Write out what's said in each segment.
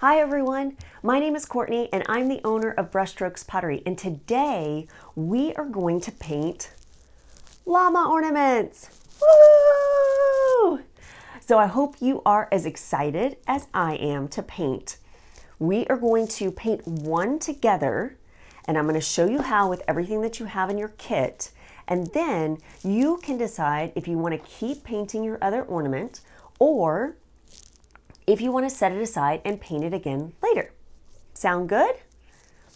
Hi everyone, my name is Courtney and I'm the owner of Brushstrokes Pottery, and today we are going to paint llama ornaments. Woo! So I hope you are as excited as I am to paint. We are going to paint one together, and I'm going to show you how with everything that you have in your kit, and then you can decide if you want to keep painting your other ornament or if you want to set it aside and paint it again later. Sound good?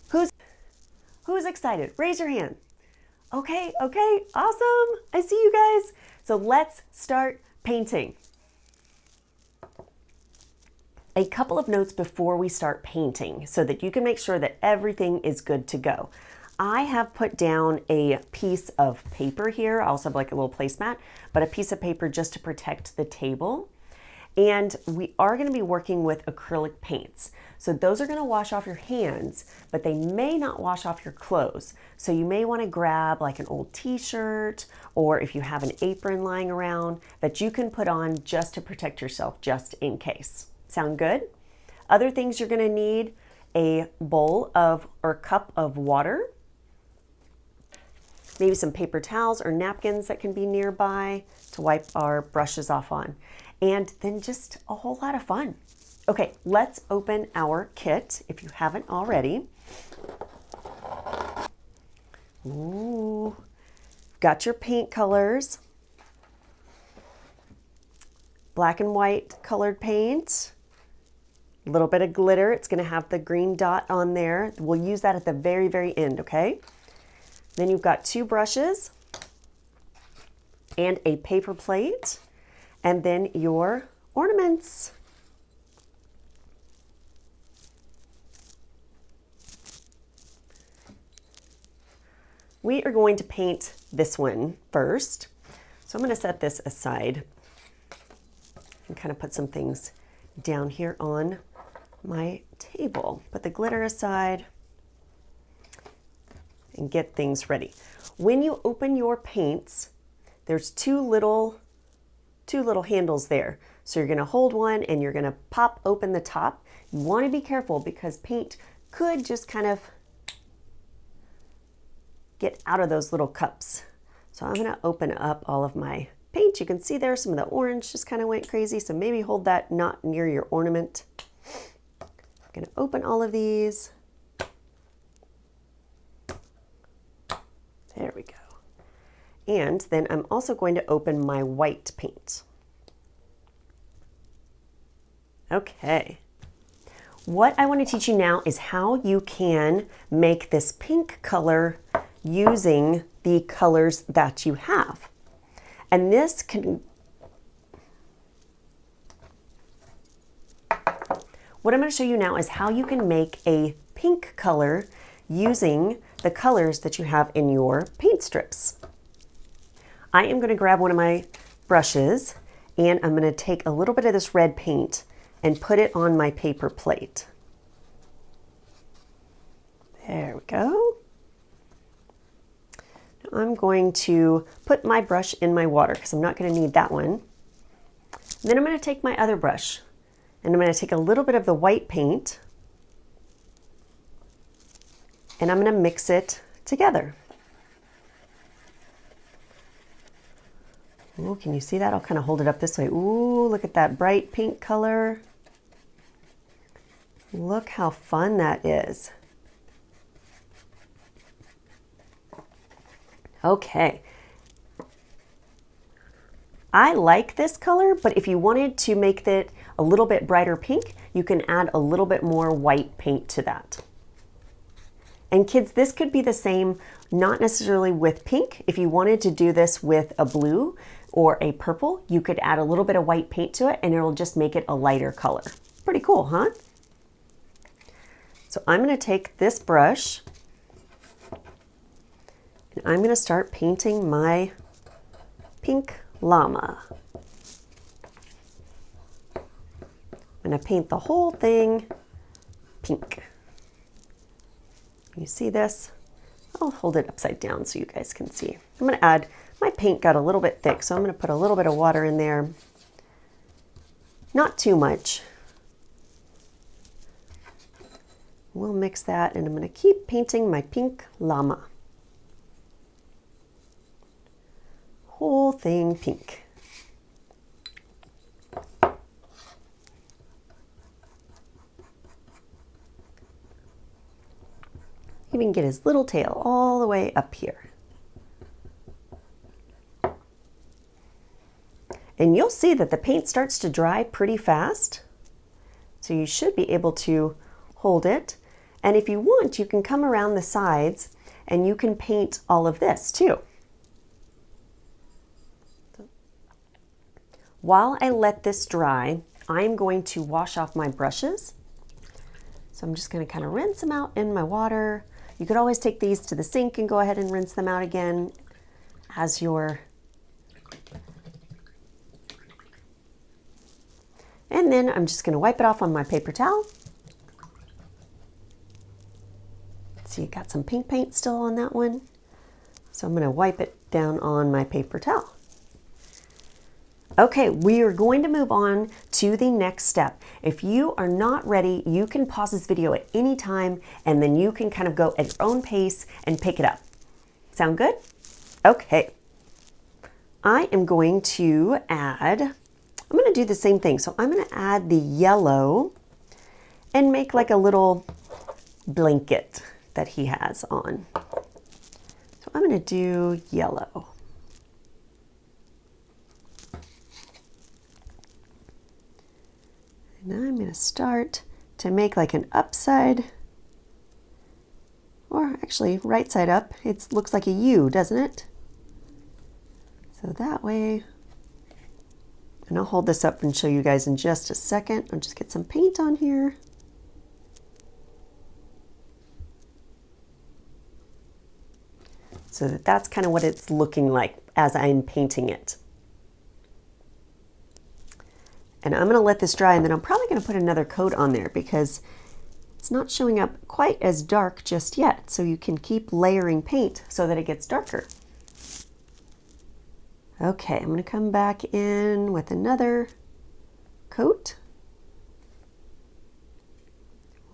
Who's excited? Raise your hand. Okay, awesome. I see you guys. So let's start painting. A couple of notes before we start painting so that you can make sure that everything is good to go. I have put down a piece of paper here. I also have like a little placemat, but a piece of paper just to protect the table. And we are going to be working with acrylic paints. So those are going to wash off your hands, but they may not wash off your clothes. So you may want to grab like an old t-shirt, or if you have an apron lying around that you can put on just to protect yourself, just in case. Sound good? Other things you're going to need: a bowl of or cup of water, maybe some paper towels or napkins that can be nearby to wipe our brushes off on. And then just a whole lot of fun. Okay, let's open our kit if you haven't already. Ooh, got your paint colors. Black and white colored paint. A little bit of glitter. It's going to have the green dot on there. We'll use that at the very, very end, okay? Then you've got two brushes and a paper plate. And then your ornaments. We are going to paint this one first. So I'm going to set this aside and kind of put some things down here on my table. Put the glitter aside and get things ready. When you open your paints, there's two little handles there. So you're going to hold one and you're going to pop open the top. You want to be careful because paint could just kind of get out of those little cups. So I'm going to open up all of my paint. You can see there some of the orange just kind of went crazy. So maybe hold that not near your ornament. I'm going to open all of these. There we go. And then I'm also going to open my white paint. Okay. What I want to teach you now is how you can make this pink color using the colors that you have. And this can... What I'm going to show you now is how you can make a pink color using the colors that you have in your paint strips. I am going to grab one of my brushes and I'm going to take a little bit of this red paint and put it on my paper plate. There we go. Now I'm going to put my brush in my water because I'm not going to need that one. Then I'm going to take my other brush and I'm going to take a little bit of the white paint and I'm going to mix it together. Ooh, can you see that? I'll kind of hold it up this way. Ooh, look at that bright pink color. Look how fun that is. Okay. I like this color, but if you wanted to make it a little bit brighter pink, you can add a little bit more white paint to that. And kids, this could be the same, not necessarily with pink. If you wanted to do this with a blue or a purple, you could add a little bit of white paint to it and it'll just make it a lighter color. Pretty cool, huh? So I'm going to take this brush and I'm going to start painting my pink llama. I'm going to paint the whole thing pink. You see this? I'll hold it upside down so you guys can see. I'm going to add, my paint got a little bit thick, so I'm going to put a little bit of water in there. Not too much. We'll mix that, and I'm going to keep painting my pink llama. Whole thing pink. Even get his little tail all the way up here. And you'll see that the paint starts to dry pretty fast. So you should be able to hold it. And if you want, you can come around the sides and you can paint all of this too. While I let this dry, I'm going to wash off my brushes. So I'm just going to kind of rinse them out in my water. You could always take these to the sink and go ahead and rinse them out again as you're. And then I'm just going to wipe it off on my paper towel. See, you got some pink paint still on that one. So I'm going to wipe it down on my paper towel. Okay, we are going to move on to the next step. If you are not ready, you can pause this video at any time and then you can kind of go at your own pace and pick it up. Sound good? Okay. I am going to add, I'm going to do the same thing. So I'm going to add the yellow and make like a little blanket that he has on. So I'm going to do yellow. Now I'm going to start to make like an upside, or actually right side up. It looks like a U, doesn't it? So that way, and I'll hold this up and show you guys in just a second. I'll just get some paint on here. So that's kind of what it's looking like as I'm painting it. And I'm going to let this dry, and then I'm probably going to put another coat on there because it's not showing up quite as dark just yet. So you can keep layering paint so that it gets darker. Okay, I'm going to come back in with another coat.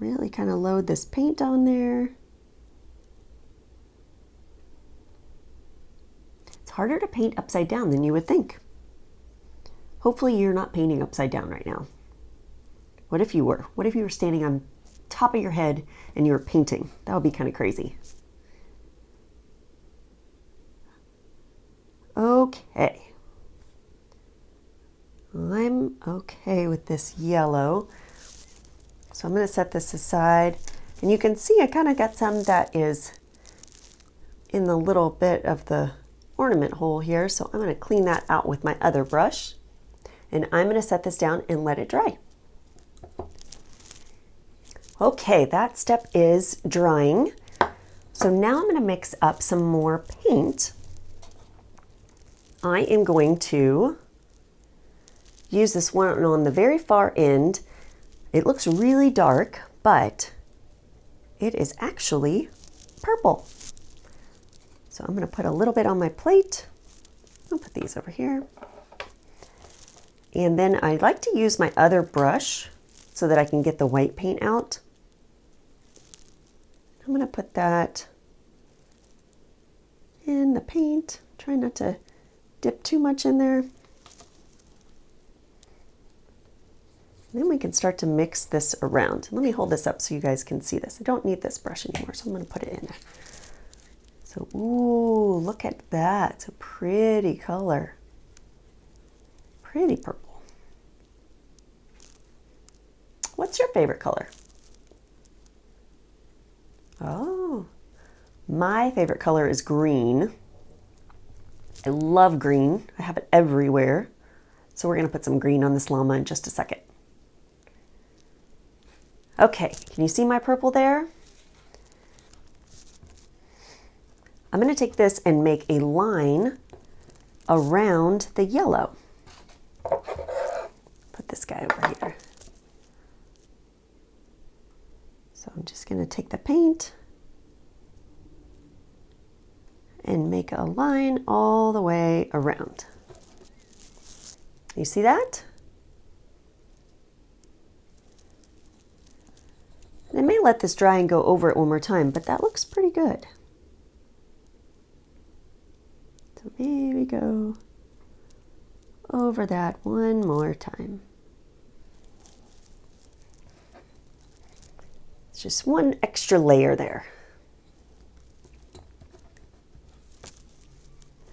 Really kind of load this paint on there. It's harder to paint upside down than you would think. Hopefully you're not painting upside down right now. What if you were? What if you were standing on top of your head and you were painting? That would be kind of crazy. Okay. I'm okay with this yellow. So I'm going to set this aside. And you can see I kind of got some that is in the little bit of the ornament hole here. So I'm going to clean that out with my other brush. And I'm going to set this down and let it dry. Okay, that step is drying. So now I'm going to mix up some more paint. I am going to use this one on the very far end. It looks really dark, but it is actually purple. So I'm going to put a little bit on my plate. I'll put these over here. And then I like to use my other brush so that I can get the white paint out. I'm going to put that in the paint. Try not to dip too much in there. And then we can start to mix this around. Let me hold this up so you guys can see this. I don't need this brush anymore, so I'm going to put it in there. So, ooh, look at that. It's a pretty color. Pretty purple. What's your favorite color? Oh, my favorite color is green. I love green. I have it everywhere. So we're going to put some green on this llama in just a second. Okay, can you see my purple there? I'm going to take this and make a line around the yellow. Put this guy over here. So I'm just going to take the paint and make a line all the way around. You see that? I may let this dry and go over it one more time, but that looks pretty good. So maybe go over that one more time. It's just one extra layer there.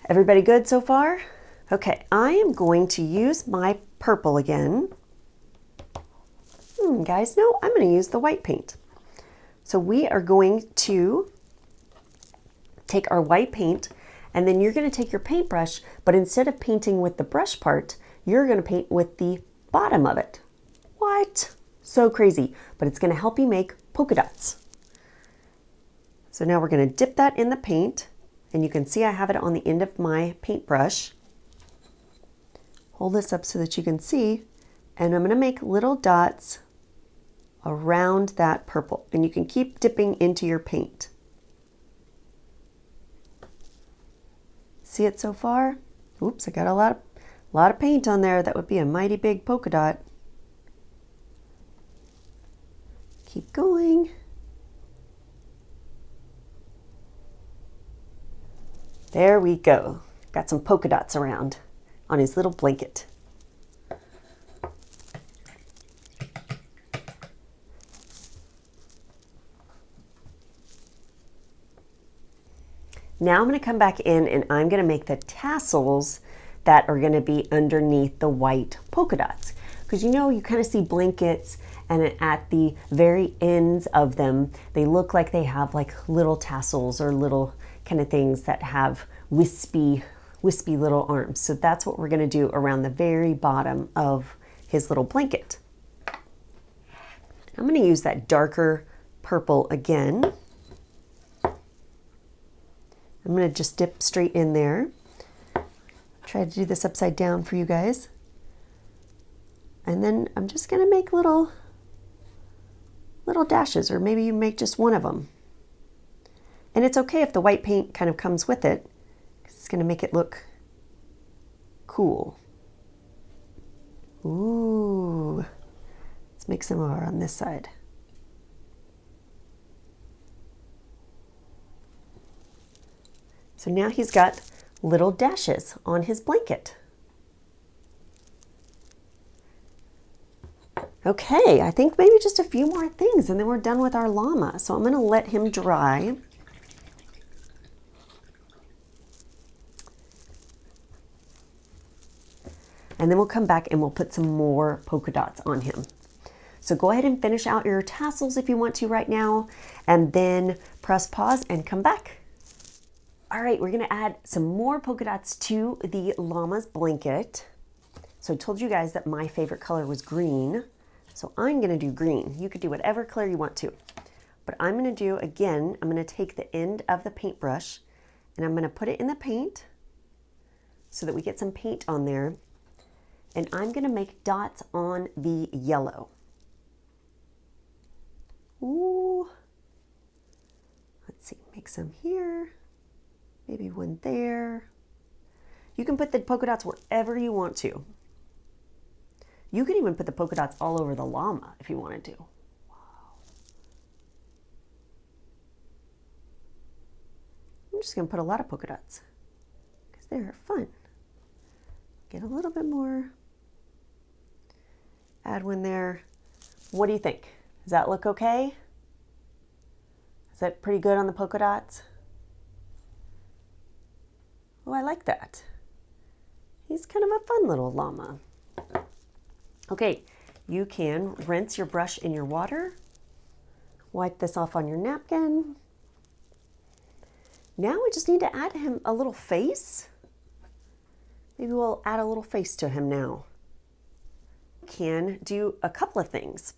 Everybody good so far? Okay, I am going to use my purple again. Guys, no, I'm going to use the white paint. So we are going to take our white paint, and then you're going to take your paintbrush, but instead of painting with the brush part, you're going to paint with the bottom of it. What? So crazy, but it's going to help you make polka dots. So now we're going to dip that in the paint, and you can see I have it on the end of my paintbrush. Hold this up so that you can see, and I'm going to make little dots around that purple, and you can keep dipping into your paint. See it so far? Oops, I got a lot of paint on there. That would be a mighty big polka dot. Keep going. There we go. Got some polka dots around on his little blanket. Now I'm going to come back in and I'm going to make the tassels that are going to be underneath the white polka dots. Because you know, you kind of see blankets, and at the very ends of them, they look like they have like little tassels or little kind of things that have wispy little arms. So that's what we're going to do around the very bottom of his little blanket. I'm going to use that darker purple again. I'm going to just dip straight in there. Try to do this upside down for you guys. And then I'm just going to make little dashes, or maybe you make just one of them. And it's okay if the white paint kind of comes with it, because it's going to make it look cool. Ooh. Let's make some more on this side. So now he's got little dashes on his blanket. Okay, I think maybe just a few more things and then we're done with our llama. So I'm going to let him dry. And then we'll come back and we'll put some more polka dots on him. So go ahead and finish out your tassels if you want to right now, and then press pause and come back. All right, we're gonna add some more polka dots to the llama's blanket. So I told you guys that my favorite color was green. So I'm gonna do green. You could do whatever color you want to. But I'm gonna do, again, I'm gonna take the end of the paintbrush and I'm gonna put it in the paint so that we get some paint on there. And I'm gonna make dots on the yellow. Ooh. Let's see, make some here. Maybe one there. You can put the polka dots wherever you want to. You can even put the polka dots all over the llama if you wanted to. Wow. I'm just gonna put a lot of polka dots because they're fun. Get a little bit more. Add one there. What do you think? Does that look okay? Is that pretty good on the polka dots? Oh, I like that. He's kind of a fun little llama. Okay, you can rinse your brush in your water. Wipe this off on your napkin. Now we just need to add him a little face. Maybe we'll add a little face to him now. Can do a couple of things.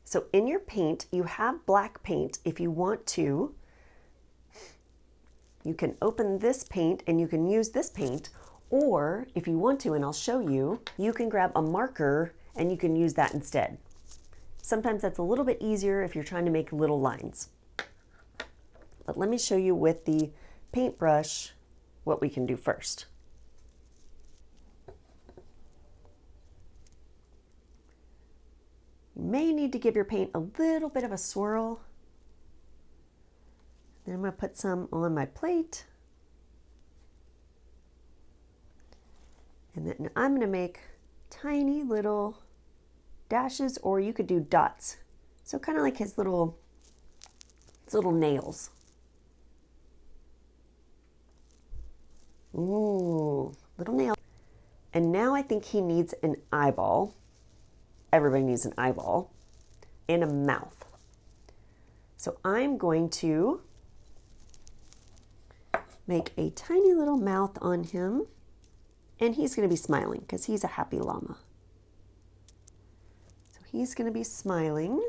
So in your paint, you have black paint. If you want to, you can open this paint and you can use this paint, or if you want to, and I'll show you, you can grab a marker and you can use that instead. Sometimes that's a little bit easier if you're trying to make little lines. But let me show you with the paintbrush what we can do first. You may need to give your paint a little bit of a swirl. Then I'm going to put some on my plate. And then I'm going to make tiny little dashes, or you could do dots. So kind of like his little nails. Ooh, little nail. And now I think he needs an eyeball. Everybody needs an eyeball and a mouth. So I'm going to make a tiny little mouth on him, and he's going to be smiling because he's a happy llama. So he's going to be smiling.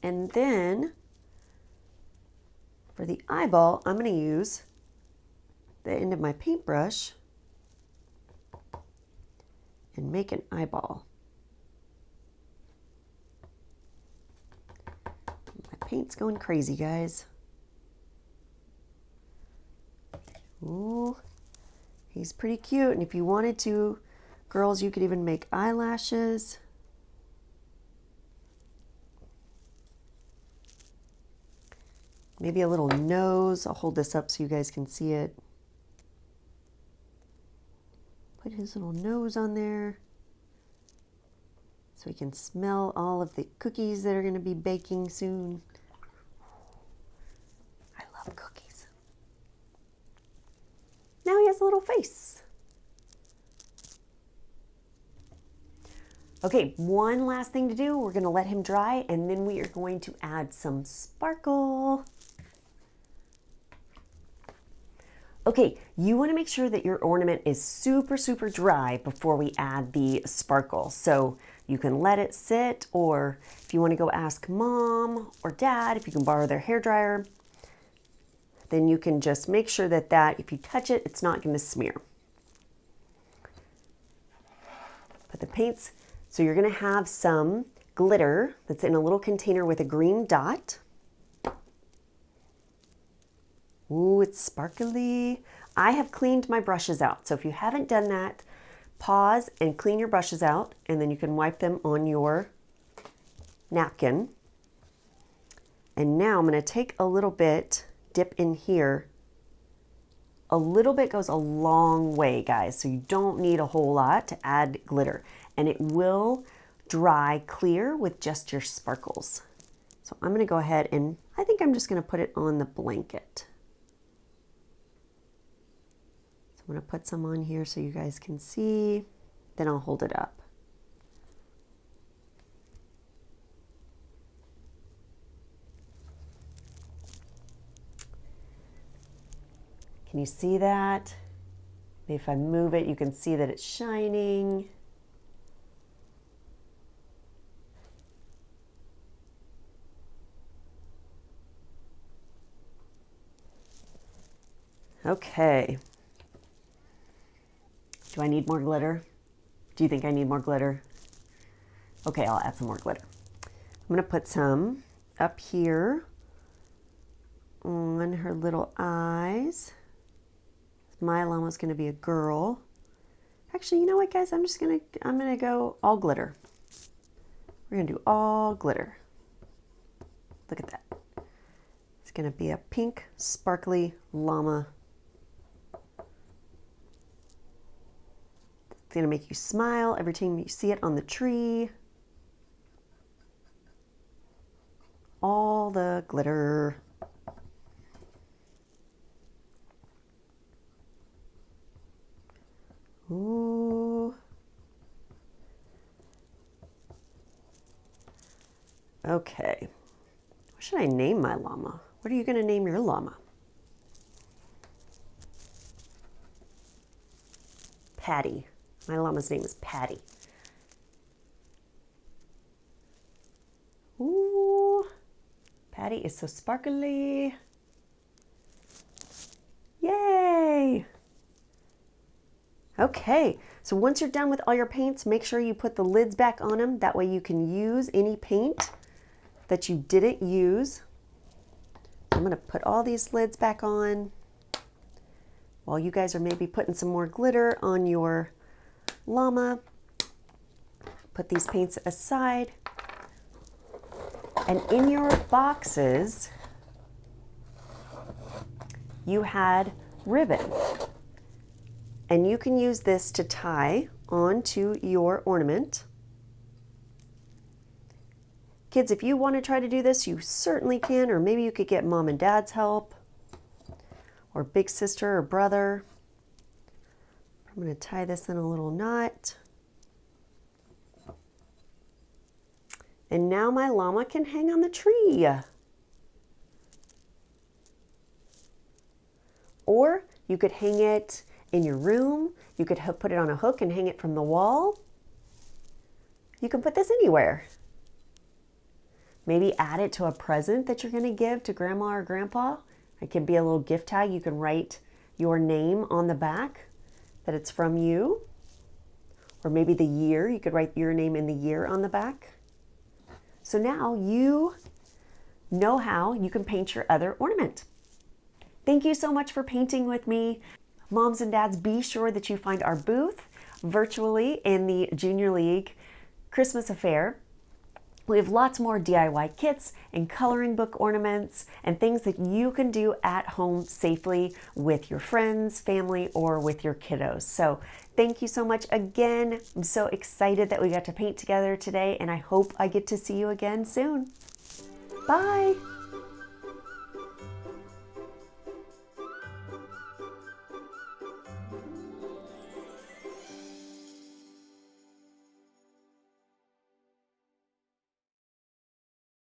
And then for the eyeball, I'm going to use the end of my paintbrush and make an eyeball. My paint's going crazy, guys. Ooh, he's pretty cute. And if you wanted to, girls, you could even make eyelashes. Maybe a little nose. I'll hold this up so you guys can see it. Put his little nose on there so he can smell all of the cookies that are going to be baking soon. I love cookies. Now he has a little face. Okay, one last thing to do. We're going to let him dry, and then we are going to add some sparkle. Okay, you want to make sure that your ornament is super, super dry before we add the sparkle. So you can let it sit, or if you want to go ask mom or dad if you can borrow their hairdryer, then you can just make sure that if you touch it, it's not going to smear. Put the paints. So you're going to have some glitter that's in a little container with a green dot. Ooh, it's sparkly. I have cleaned my brushes out. So if you haven't done that, pause and clean your brushes out, and then you can wipe them on your napkin. And now I'm going to take a little bit, dip in here. A little bit goes a long way, guys. So you don't need a whole lot to add glitter. And it will dry clear with just your sparkles. So I'm going to go ahead and I think I'm just going to put it on the blanket. I'm going to put some on here so you guys can see, then I'll hold it up. Can you see that? Maybe if I move it, you can see that it's shining. Okay. Do I need more glitter? Do you think I need more glitter? Okay, I'll add some more glitter. I'm going to put some up here on her little eyes. My llama's going to be a girl. Actually, you know what, guys? I'm going to go all glitter. We're going to do all glitter. Look at that. It's going to be a pink, sparkly llama. It's going to make you smile every time you see it on the tree. All the glitter. Ooh. Okay. What should I name my llama? What are you going to name your llama? Patty. My llama's name is Patty. Ooh, Patty is so sparkly. Yay! Okay, so once you're done with all your paints, make sure you put the lids back on them. That way you can use any paint that you didn't use. I'm going to put all these lids back on while you guys are maybe putting some more glitter on your llama. Put these paints aside. And in your boxes, you had ribbon. And you can use this to tie onto your ornament. Kids, if you want to try to do this, you certainly can, or maybe you could get mom and dad's help, or big sister or brother. I'm going to tie this in a little knot. And now my llama can hang on the tree. Or you could hang it in your room. You could put it on a hook and hang it from the wall. You can put this anywhere. Maybe add it to a present that you're going to give to grandma or grandpa. It can be a little gift tag. You can write your name on the back that it's from you. Or maybe the year. You could write your name in the year on the back. So now you know how you can paint your other ornament. Thank you so much for painting with me. Moms and dads, be sure that you find our booth virtually in the Junior League Christmas Affair. We have lots more DIY kits and coloring book ornaments and things that you can do at home safely with your friends, family, or with your kiddos. So thank you so much again. I'm so excited that we got to paint together today, and I hope I get to see you again soon. Bye.